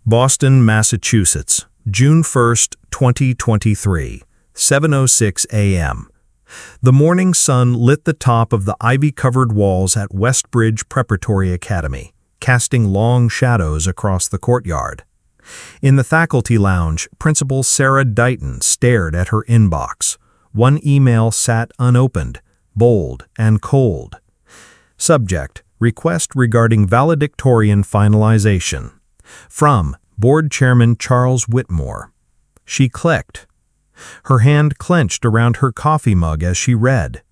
Boston, Massachusetts, June 1, 2023, 7:06 a.m. The morning sun lit the top of the ivy-covered walls at Westbridge Preparatory Academy, casting long shadows across the courtyard. In the faculty lounge, Principal Sarah Dighton stared at her inbox. One email sat unopened, bold and cold. Subject: Request regarding valedictorian finalization. From Board Chairman Charles Whitmore. She clicked. Her hand clenched around her coffee mug as she read.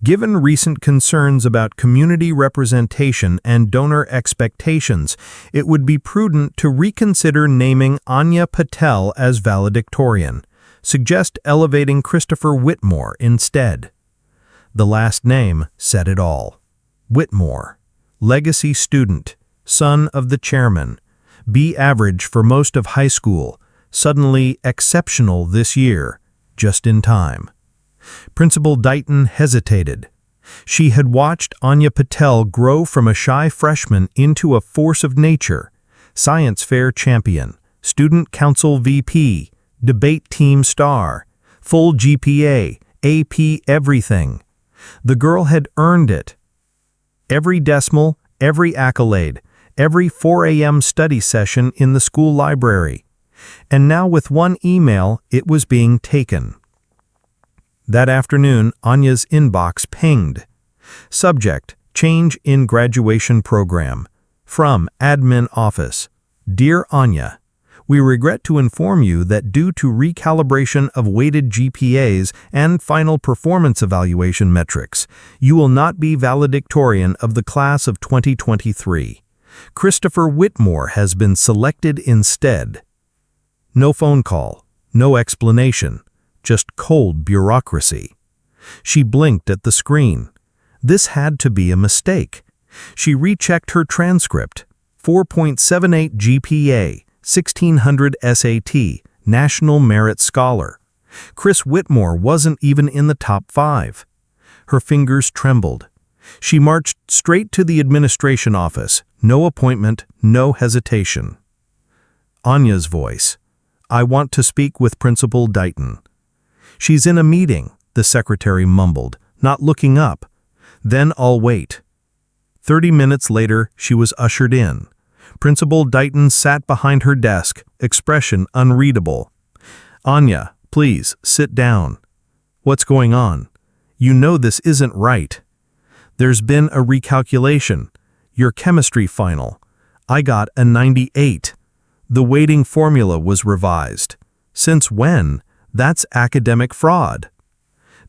Given recent concerns about community representation and donor expectations, it would be prudent to reconsider naming Aanya Patel as valedictorian. Suggest elevating Christopher Whitmore instead. The last name said it all. Whitmore, legacy student, son of the chairman, B average for most of high school, suddenly exceptional this year, just in time. Principal Dighton hesitated. She had watched Aanya Patel grow from a shy freshman into a force of nature, science fair champion, student council VP, debate team star, full GPA, AP everything. The girl had earned it. Every decimal, every accolade, every 4 a.m. study session in the school library. And now with one email, it was being taken. That afternoon, Anya's inbox pinged. Subject: Change in graduation program. From Admin Office. Dear Aanya, we regret to inform you that due to recalibration of weighted GPAs and final performance evaluation metrics, you will not be valedictorian of the class of 2023. Christopher Whitmore has been selected instead. No phone call, no explanation, just cold bureaucracy. She blinked at the screen. This had to be a mistake. She rechecked her transcript. 4.78 GPA, 1600 SAT, National Merit Scholar. Chris Whitmore wasn't even in the top 5. Her fingers trembled. She marched straight to the administration office. No appointment, no hesitation. Anya's voice. I want to speak with Principal Dighton. She's in a meeting, the secretary mumbled, not looking up. Then I'll wait. 30 minutes later, she was ushered in. Principal Dighton sat behind her desk, expression unreadable. Aanya, please, sit down. What's going on? You know this isn't right. There's been a recalculation. Your chemistry final. I got a 98. The weighting formula was revised. Since when? That's academic fraud.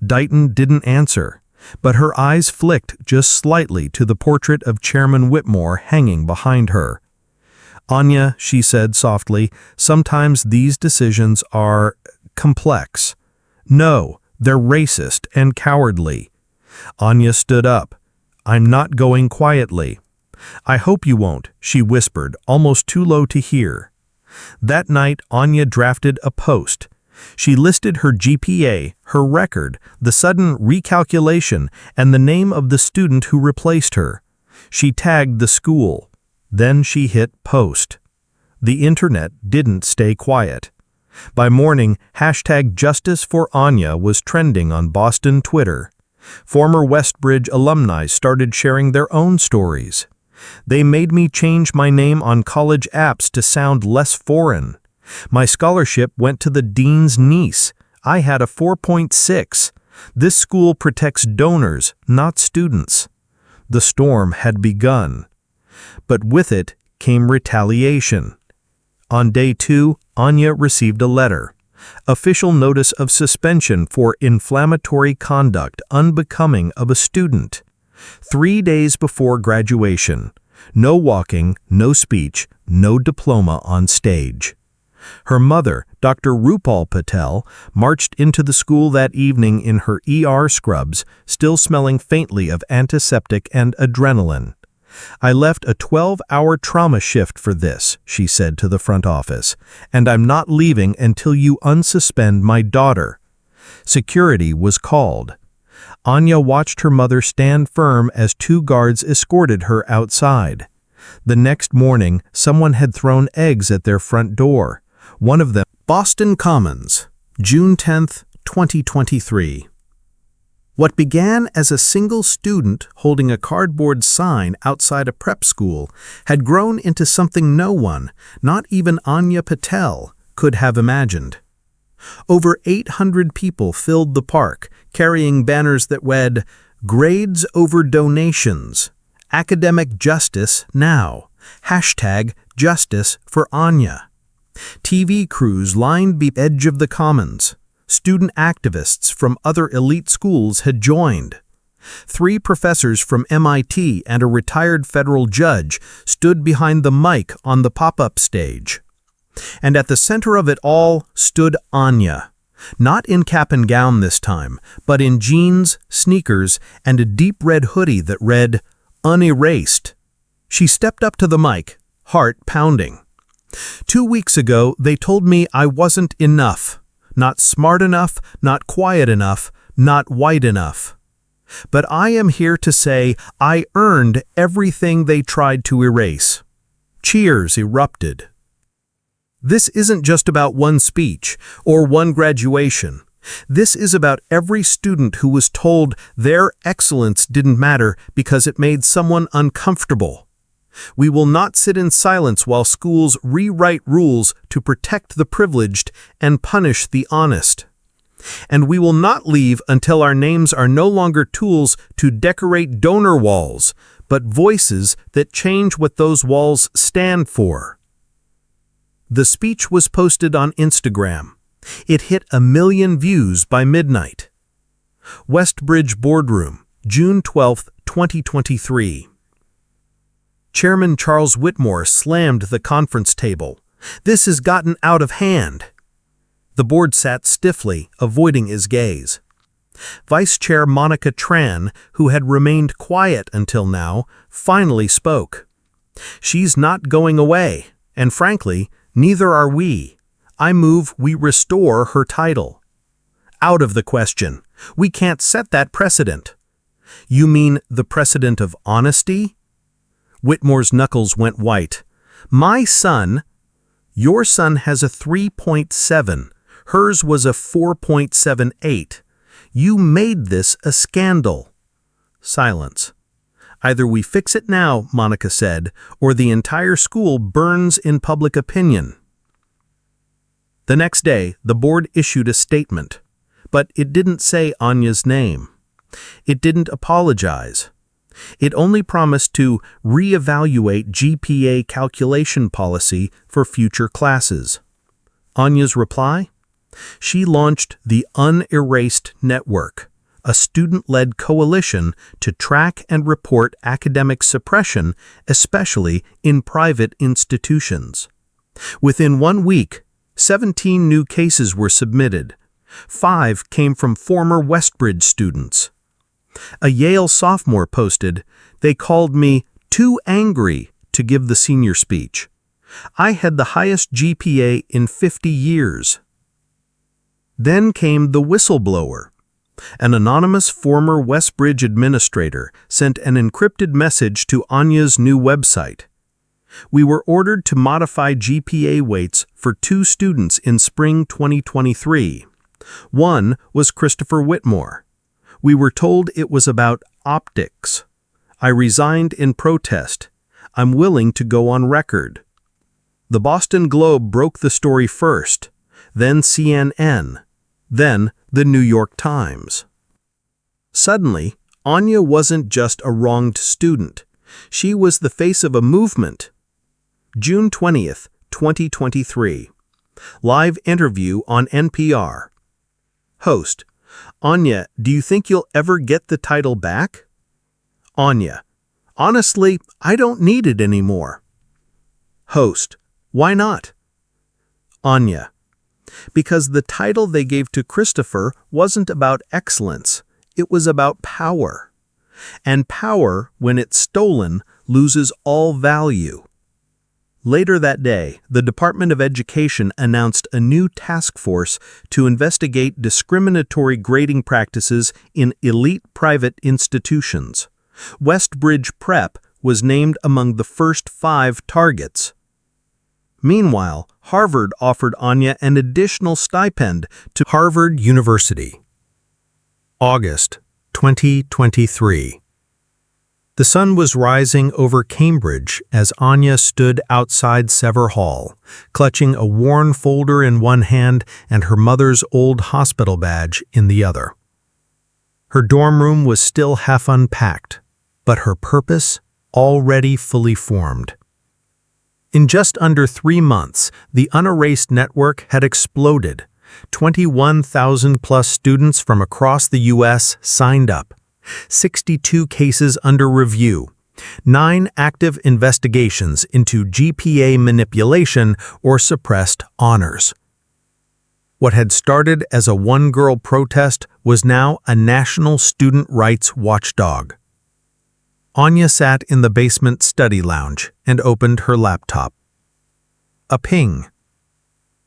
Dighton didn't answer, but her eyes flicked just slightly to the portrait of Chairman Whitmore hanging behind her. Aanya, she said softly, sometimes these decisions are complex. No, they're racist and cowardly. Aanya stood up. I'm not going quietly. I hope you won't, she whispered, almost too low to hear. That night, Aanya drafted a post. She listed her GPA, her record, the sudden recalculation, and the name of the student who replaced her. She tagged the school. Then she hit post. The internet didn't stay quiet. By morning, #JusticeForAnya was trending on Boston Twitter. Former Westbridge alumni started sharing their own stories. They made me change my name on college apps to sound less foreign. My scholarship went to the dean's niece. I had a 4.6. This school protects donors, not students. The storm had begun. But with it came retaliation. On day 2, Aanya received a letter. Official notice of suspension for inflammatory conduct unbecoming of a student. 3 days before graduation. No walking, no speech, no diploma on stage. Her mother, Dr. Aanya Patel, marched into the school that evening in her ER scrubs, still smelling faintly of antiseptic and adrenaline. I left a 12-hour trauma shift for this, she said to the front office, and I'm not leaving until you unsuspend my daughter. Security was called. Aanya watched her mother stand firm as 2 guards escorted her outside. The next morning, someone had thrown eggs at their front door. One of them, Boston Commons, June 10th, 2023. What began as a single student holding a cardboard sign outside a prep school had grown into something no one, not even Aanya Patel, could have imagined. Over 800 people filled the park, carrying banners that read, "Grades over donations. Academic justice now. Hashtag justice for Aanya." TV crews lined the edge of the commons. Student activists from other elite schools had joined. 3 professors from MIT and a retired federal judge stood behind the mic on the pop-up stage. And at the center of it all stood Aanya. Not in cap and gown this time, but in jeans, sneakers, and a deep red hoodie that read, "UnErased." She stepped up to the mic, heart pounding. 2 weeks ago, they told me I wasn't enough. Not smart enough, not quiet enough, not white enough. But I am here to say I earned everything they tried to erase. Cheers erupted. This isn't just about one speech or one graduation. This is about every student who was told their excellence didn't matter because it made someone uncomfortable. We will not sit in silence while schools rewrite rules to protect the privileged and punish the honest. And we will not leave until our names are no longer tools to decorate donor walls, but voices that change what those walls stand for. The speech was posted on Instagram. It hit 1 million views by midnight. Westbridge Boardroom, June 12, 2023. Chairman Charles Whitmore slammed the conference table. "This has gotten out of hand." The board sat stiffly, avoiding his gaze. Vice Chair Monica Tran, who had remained quiet until now, finally spoke. "She's not going away, and frankly, neither are we. I move we restore her title." "Out of the question. We can't set that precedent." "You mean the precedent of honesty?" Whitmore's knuckles went white. "My son, your son has a 3.7. Hers was a 4.78. You made this a scandal." Silence. "Either we fix it now," Monica said, "or the entire school burns in public opinion." The next day, the board issued a statement, but it didn't say Anya's name. It didn't apologize. It only promised to reevaluate GPA calculation policy for future classes. Anya's reply? She launched the UnErased Network, a student-led coalition to track and report academic suppression, especially in private institutions. Within 1 week, 17 new cases were submitted. 5 came from former Westbridge students. A Yale sophomore posted, "They called me too angry to give the senior speech. I had the highest GPA in 50 years." Then came the whistleblower. An anonymous former Westbridge administrator sent an encrypted message to Anya's new website. "We were ordered to modify GPA weights for 2 students in spring 2023. One was Christopher Whitmore. We were told it was about optics. I resigned in protest. I'm willing to go on record." The Boston Globe broke the story first, then CNN, then the New York Times. Suddenly, Aanya wasn't just a wronged student. She was the face of a movement. June 20th, 2023. Live interview on NPR. Host: "Aanya, do you think you'll ever get the title back?" Aanya: "Honestly, I don't need it anymore." Host: "Why not?" Aanya: "Because the title they gave to Christopher wasn't about excellence, it was about power. And power, when it's stolen, loses all value." Later that day, the Department of Education announced a new task force to investigate discriminatory grading practices in elite private institutions. Westbridge Prep was named among the first 5 targets. Meanwhile, Harvard offered Aanya an additional stipend to Harvard University. August 2023. The sun was rising over Cambridge as Aanya stood outside Sever Hall, clutching a worn folder in one hand and her mother's old hospital badge in the other. Her dorm room was still half unpacked, but her purpose already fully formed. In just under 3 months, the UnErased network had exploded. 21,000-plus students from across the U.S. signed up. 62 cases under review, 9 active investigations into GPA manipulation or suppressed honors. What had started as a one-girl protest was now a national student rights watchdog. Aanya sat in the basement study lounge and opened her laptop. A ping.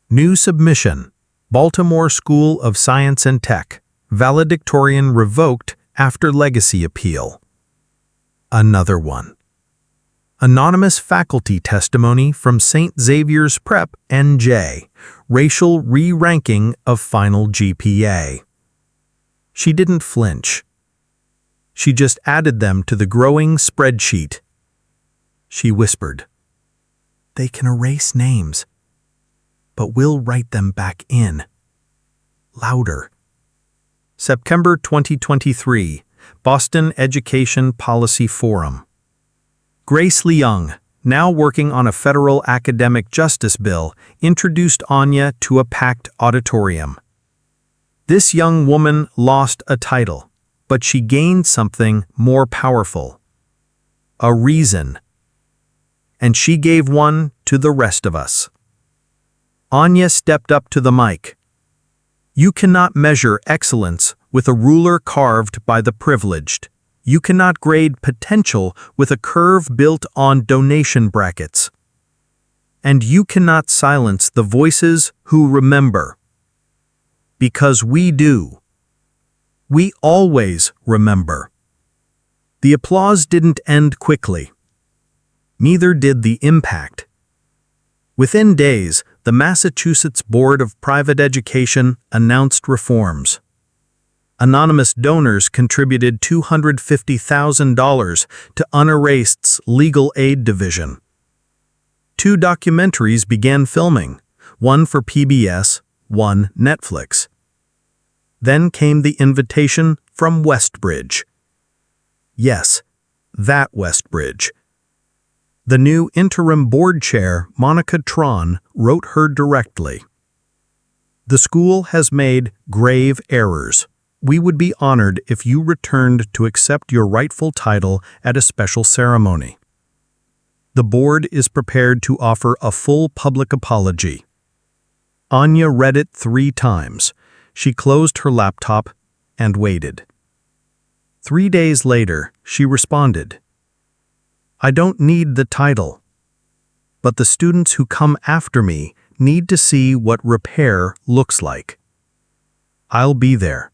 New submission. Baltimore School of Science and Tech. Valedictorian revoked after legacy appeal. Another one. Anonymous faculty testimony from St. Xavier's Prep, NJ. Racial re-ranking of final GPA. She didn't flinch. She just added them to the growing spreadsheet. She whispered, "They can erase names, but we'll write them back in." Louder. September 2023, Boston Education Policy Forum. Grace Leung, now working on a federal academic justice bill, introduced Aanya to a packed auditorium. This young woman lost a title, but she gained something more powerful. A reason. And she gave one to the rest of us. Aanya stepped up to the mic. You cannot measure excellence with a ruler carved by the privileged. You cannot grade potential with a curve built on donation brackets. And you cannot silence the voices who remember. Because we do. We always remember. The applause didn't end quickly. Neither did the impact. Within days, the Massachusetts Board of Private Education announced reforms. Anonymous donors contributed $250,000 to UnErased's Legal Aid Division. 2 documentaries began filming, one for PBS, one Netflix. Then came the invitation from Westbridge. Yes, that Westbridge. The new interim board chair, Monica Tron, wrote her directly. The school has made grave errors. We would be honored if you returned to accept your rightful title at a special ceremony. The board is prepared to offer a full public apology. Aanya read it 3 times. She closed her laptop and waited. 3 days later, she responded, I don't need the title, but the students who come after me need to see what repair looks like. I'll be there.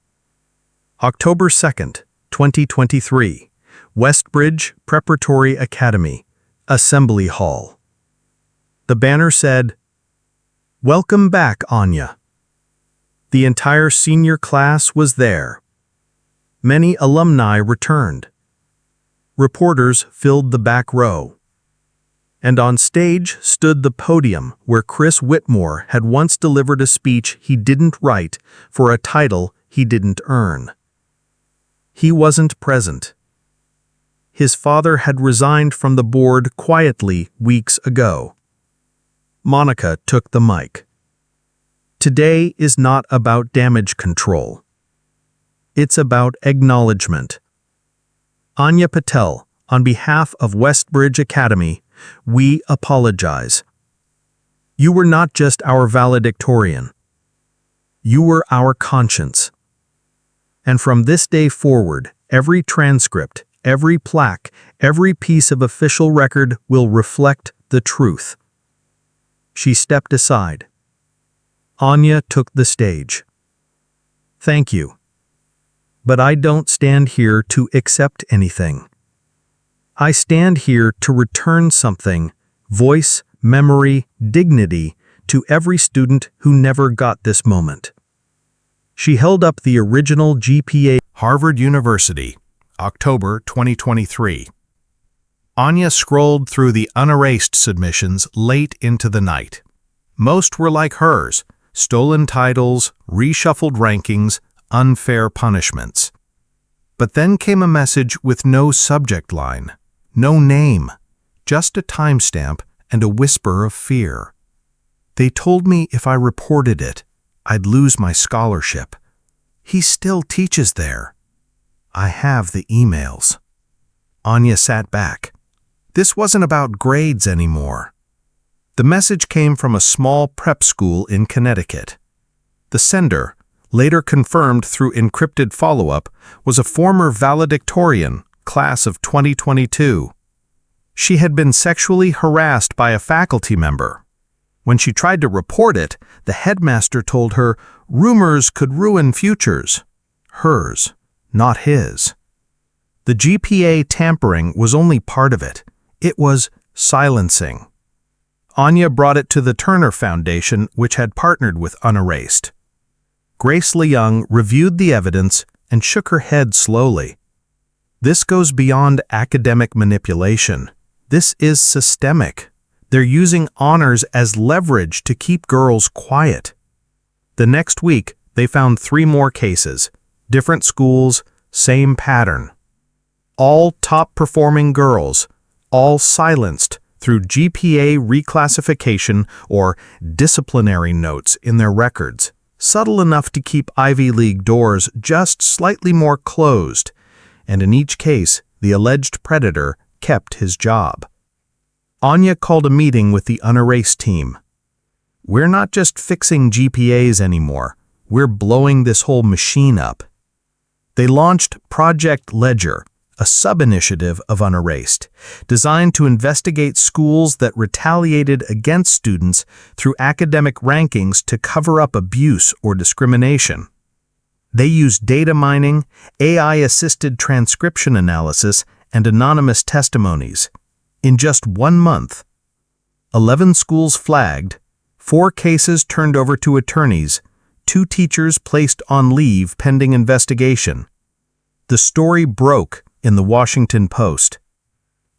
October 2nd, 2023, Westbridge Preparatory Academy, Assembly Hall. The banner said, Welcome back, Aanya. The entire senior class was there. Many alumni returned. Reporters filled the back row. And on stage stood the podium where Chris Whitmore had once delivered a speech he didn't write for a title he didn't earn. He wasn't present. His father had resigned from the board quietly weeks ago. Monica took the mic. Today is not about damage control. It's about acknowledgement. Aanya Patel, on behalf of Westbridge Academy, we apologize. You were not just our valedictorian. You were our conscience. And from this day forward, every transcript, every plaque, every piece of official record will reflect the truth. She stepped aside. Aanya took the stage. Thank you. But I don't stand here to accept anything. I stand here to return something, voice, memory, dignity, to every student who never got this moment. She held up the original GPA. Harvard University, October 2023. Aanya scrolled through the UnErased submissions late into the night. Most were like hers: stolen titles, reshuffled rankings, unfair punishments. But then came a message with no subject line, no name, just a timestamp and a whisper of fear. They told me if I reported it, I'd lose my scholarship. He still teaches there. I have the emails. Aanya sat back. This wasn't about grades anymore. The message came from a small prep school in Connecticut. The sender, later confirmed through encrypted follow-up, was a former valedictorian, class of 2022. She had been sexually harassed by a faculty member. When she tried to report it, the headmaster told her rumors could ruin futures. Hers, not his. The GPA tampering was only part of it. It was silencing. Aanya brought it to the Turner Foundation, which had partnered with UnErased. Grace Leung reviewed the evidence and shook her head slowly. This goes beyond academic manipulation. This is systemic. They're using honors as leverage to keep girls quiet. The next week, they found 3 more cases. Different schools, same pattern. All top-performing girls, all silenced through GPA reclassification or disciplinary notes in their records, subtle enough to keep Ivy League doors just slightly more closed, and in each case, the alleged predator kept his job. Aanya called a meeting with the UnErased team. We're not just fixing GPAs anymore, we're blowing this whole machine up. They launched Project Ledger, a sub-initiative of UnErased, designed to investigate schools that retaliated against students through academic rankings to cover up abuse or discrimination. They used data mining, AI-assisted transcription analysis, and anonymous testimonies. In just 1 month, 11 schools flagged, 4 cases turned over to attorneys, 2 teachers placed on leave pending investigation. The story broke in the Washington Post.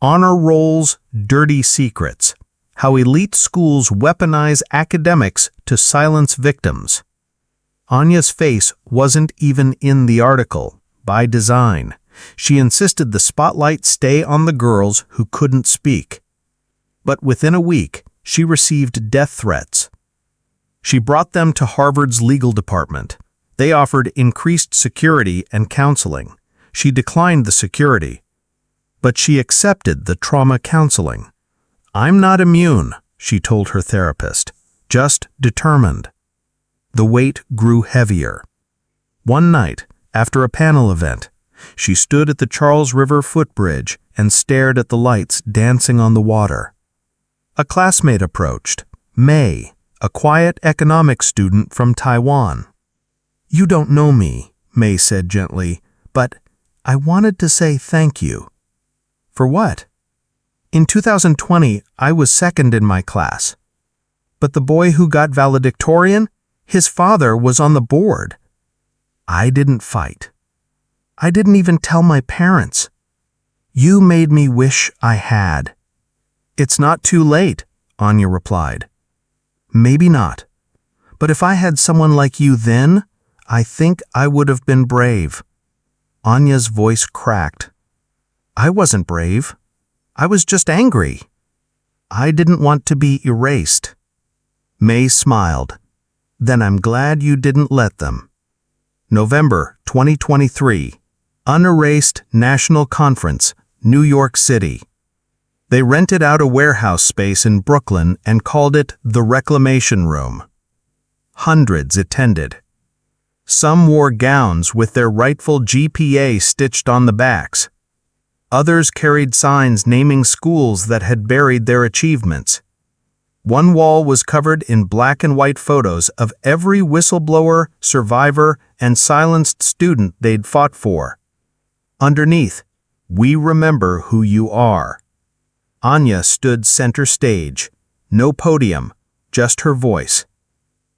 Honor Roll's Dirty Secrets: How Elite Schools Weaponize Academics to Silence Victims. Anya's face wasn't even in the article, by design. She insisted the spotlight stay on the girls who couldn't speak. But within a week, she received death threats. She brought them to Harvard's legal department. They offered increased security and counseling. She declined the security, but she accepted the trauma counseling. I'm not immune, she told her therapist, just determined. The weight grew heavier. One night, after a panel event, she stood at the Charles River footbridge and stared at the lights dancing on the water. A classmate approached, May, a quiet economics student from Taiwan. You don't know me, May said gently, but I wanted to say thank you. For what? In 2020, I was second in my class. But the boy who got valedictorian, his father was on the board. I didn't fight. I didn't even tell my parents. You made me wish I had. It's not too late, Aanya replied. Maybe not. But if I had someone like you then, I think I would have been brave. Anya's voice cracked. I wasn't brave. I was just angry. I didn't want to be erased. May smiled. Then I'm glad you didn't let them. November 2023. UnErased National Conference, New York City. They rented out a warehouse space in Brooklyn and called it the Reclamation Room. Hundreds attended. Some wore gowns with their rightful GPA stitched on the backs. Others carried signs naming schools that had buried their achievements. One wall was covered in black and white photos of every whistleblower, survivor, and silenced student they'd fought for. Underneath, We remember who you are." Aanya stood center stage. No podium, just her voice.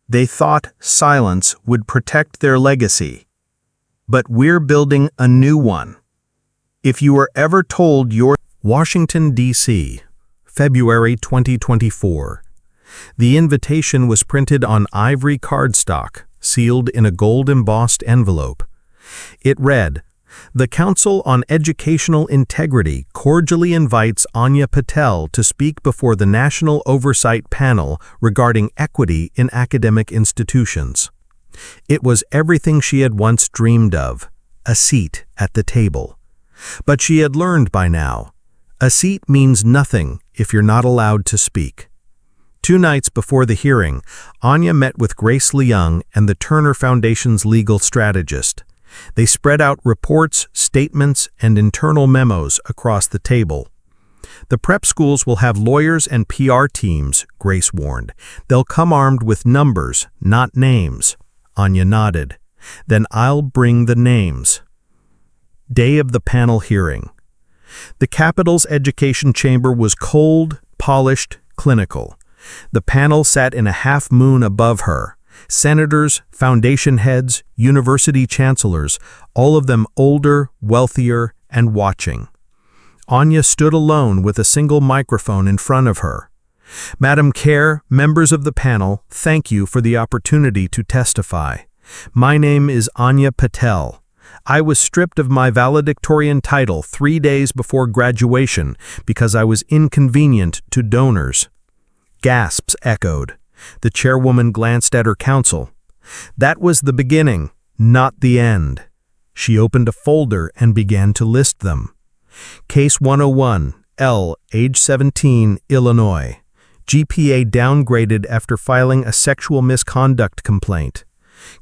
They thought silence would protect their legacy. But we're building a new one. If you were ever told your... Washington, D.C., February 2024. The invitation was printed on ivory cardstock, sealed in a gold-embossed envelope. It read, "The Council on Educational Integrity cordially invites Aanya Patel to speak before the National Oversight Panel regarding equity in academic institutions." It was everything she had once dreamed of, a seat at the table. But she had learned by now, a seat means nothing if you're not allowed to speak. 2 nights before the hearing, Aanya met with Grace Leung and the Turner Foundation's legal strategist. They spread out reports, statements, and internal memos across the table. "The prep schools will have lawyers and PR teams," Grace warned. "They'll come armed with numbers, not names." Aanya nodded. "Then I'll bring the names." Day of the panel hearing. The Capitol's education chamber was cold, polished, clinical. The panel sat in a half-moon above her. Senators, foundation heads, university chancellors, all of them older, wealthier, and watching. Aanya stood alone with a single microphone in front of her. "Madam Chair, members of the panel, thank you for the opportunity to testify. My name is Aanya Patel. I was stripped of my valedictorian title 3 days before graduation because I was inconvenient to donors." Gasps echoed. The chairwoman glanced at her counsel. "That was the beginning, not the end." She opened a folder and began to list them. Case 101, L, age 17, Illinois. GPA downgraded after filing a sexual misconduct complaint.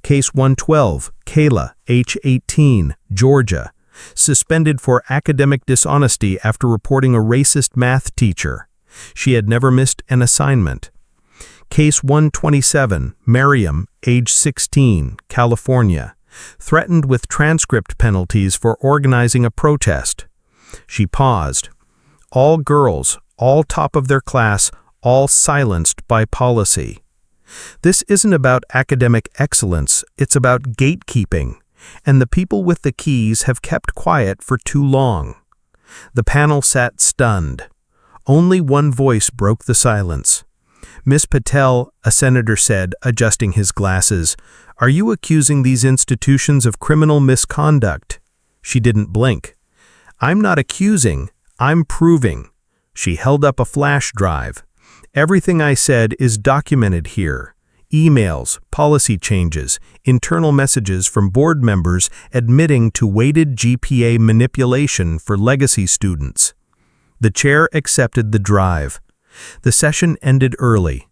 Case 112, Kayla, age 18, Georgia. Suspended for academic dishonesty after reporting a racist math teacher. She had never missed an assignment. Case 127, Miriam, age 16, California. Threatened with transcript penalties for organizing a protest. She paused. All girls, all top of their class, all silenced by policy. This isn't about academic excellence, it's about gatekeeping, and the people with the keys have kept quiet for too long. The panel sat stunned. Only one voice broke the silence. "Miss Patel," a senator said, adjusting his glasses, "are you accusing these institutions of criminal misconduct?" She didn't blink. "I'm not accusing, I'm proving." She held up a flash drive. "Everything I said is documented here. Emails, policy changes, internal messages from board members admitting to weighted GPA manipulation for legacy students." The chair accepted the drive. The session ended early.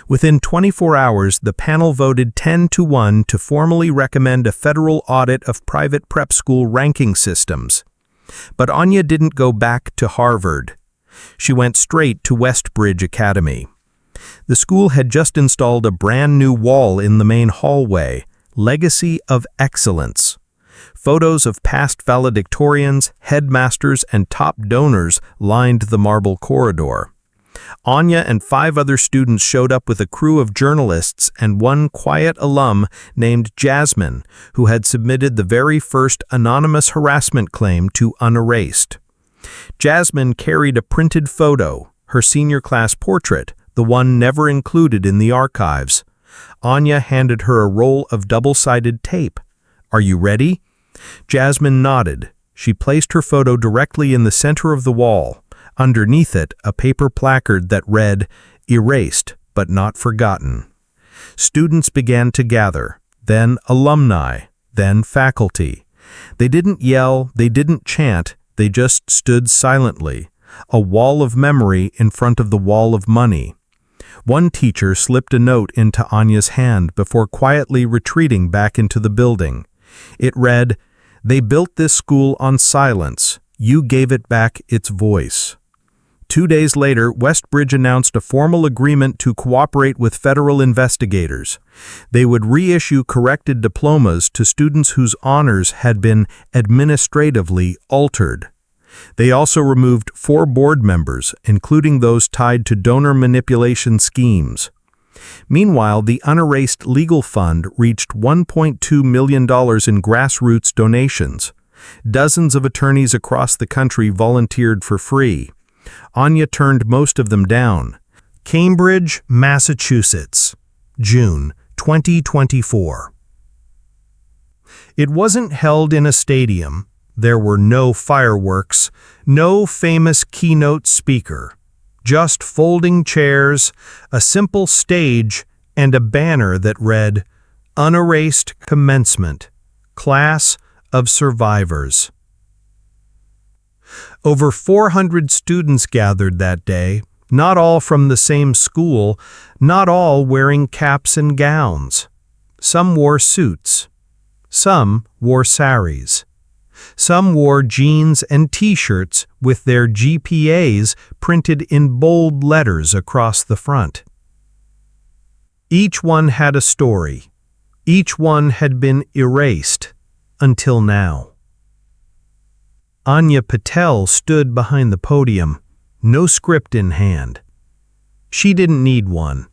Within 24 hours, the panel voted 10-1 to formally recommend a federal audit of private prep school ranking systems. But Aanya didn't go back to Harvard. She went straight to Westbridge Academy. The school had just installed a brand new wall in the main hallway, Legacy of Excellence. Photos of past valedictorians, headmasters, and top donors lined the marble corridor. Aanya and 5 other students showed up with a crew of journalists and one quiet alum named Jasmine, who had submitted the very first anonymous harassment claim to UnErased. Jasmine carried a printed photo, her senior class portrait, the one never included in the archives. Aanya handed her a roll of double-sided tape. "Are you ready?" Jasmine nodded. She placed her photo directly in the center of the wall. Underneath it, a paper placard that read, "Erased, but not forgotten." Students began to gather, then alumni, then faculty. They didn't yell, they didn't chant, they just stood silently, a wall of memory in front of the wall of money. One teacher slipped a note into Anya's hand before quietly retreating back into the building. It read, "They built this school on silence. You gave it back its voice." 2 days later, Westbridge announced a formal agreement to cooperate with federal investigators. They would reissue corrected diplomas to students whose honors had been administratively altered. They also removed 4 board members, including those tied to donor manipulation schemes. Meanwhile, the UnErased legal fund reached $1.2 million in grassroots donations. Dozens of attorneys across the country volunteered for free. Aanya turned most of them down. Cambridge, Massachusetts, June 2024. It wasn't held in a stadium. There were no fireworks, no famous keynote speaker. Just folding chairs, a simple stage, and a banner that read, UnErased Commencement, Class of Survivors. Over 400 students gathered that day, not all from the same school, not all wearing caps and gowns. Some wore suits. Some wore saris. Some wore jeans and t-shirts with their GPAs printed in bold letters across the front. Each one had a story. Each one had been erased until now. Aanya Patel stood behind the podium, no script in hand. She didn't need one.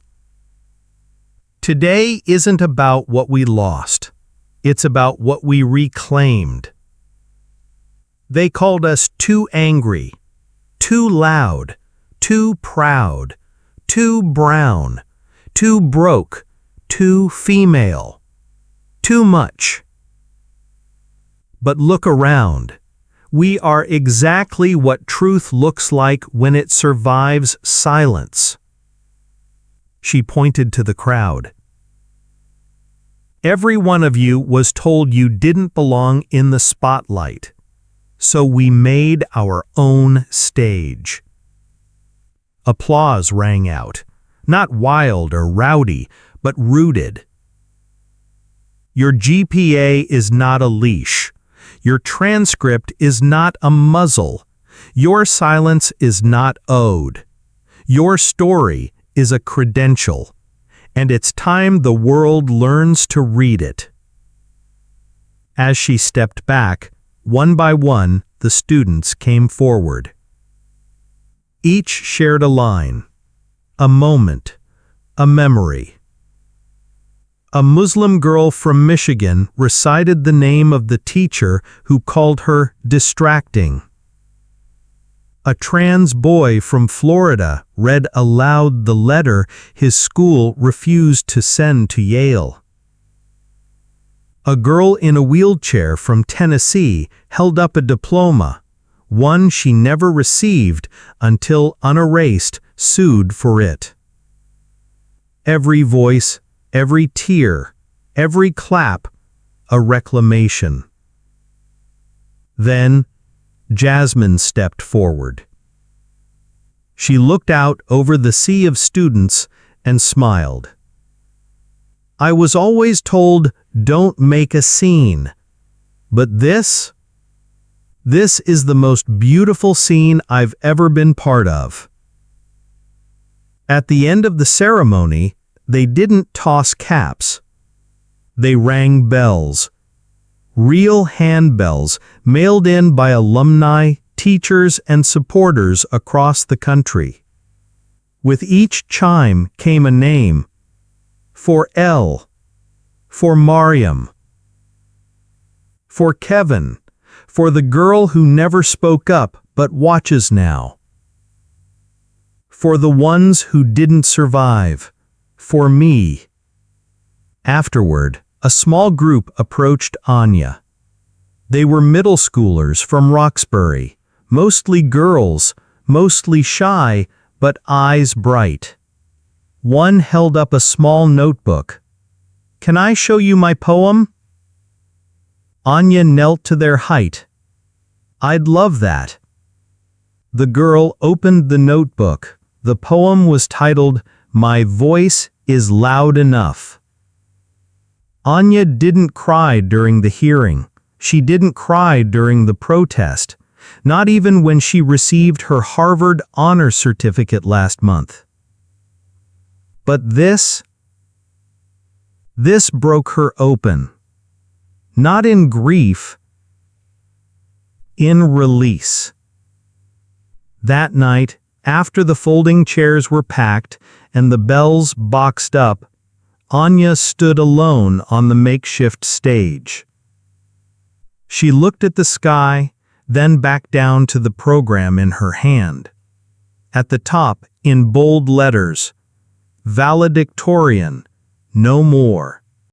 Today isn't about what we lost. It's about what we reclaimed. They called us too angry, too loud, too proud, too brown, too broke, too female, too much. But look around. We are exactly what truth looks like when it survives silence. She pointed to the crowd. Every one of you was told you didn't belong in the spotlight. So we made our own stage. Applause rang out, not wild or rowdy, but rooted. Your GPA is not a leash. Your transcript is not a muzzle. Your silence is not owed. Your story is a credential, and it's time the world learns to read it. As she stepped back, one by one, the students came forward. Each shared a line, a moment, a memory. A Muslim girl from Michigan recited the name of the teacher who called her distracting. A trans boy from Florida read aloud the letter his school refused to send to Yale. A girl in a wheelchair from Tennessee held up a diploma, one she never received until UnErased sued for it. Every voice, every tear, every clap, a reclamation. Then, Jasmine stepped forward. She looked out over the sea of students and smiled. I was always told, don't make a scene. But this is the most beautiful scene I've ever been part of. At the end of the ceremony, they didn't toss caps. They rang bells. Real handbells mailed in by alumni, teachers, and supporters across the country. With each chime came a name. For Elle, for Mariam, for Kevin, for the girl who never spoke up but watches now. For the ones who didn't survive, for me. Afterward, a small group approached Aanya. They were middle schoolers from Roxbury, mostly girls, mostly shy, but eyes bright. One held up a small notebook. Can I show you my poem? Aanya knelt to their height. I'd love that. The girl opened the notebook. The poem was titled, My Voice is Loud Enough. Aanya didn't cry during the hearing. She didn't cry during the protest, not even when she received her Harvard honor certificate last month. But this broke her open. Not in grief, in release. That night, after the folding chairs were packed and the bells boxed up, Aanya stood alone on the makeshift stage. She looked at the sky, then back down to the program in her hand. At the top, in bold letters, Valedictorian, no more.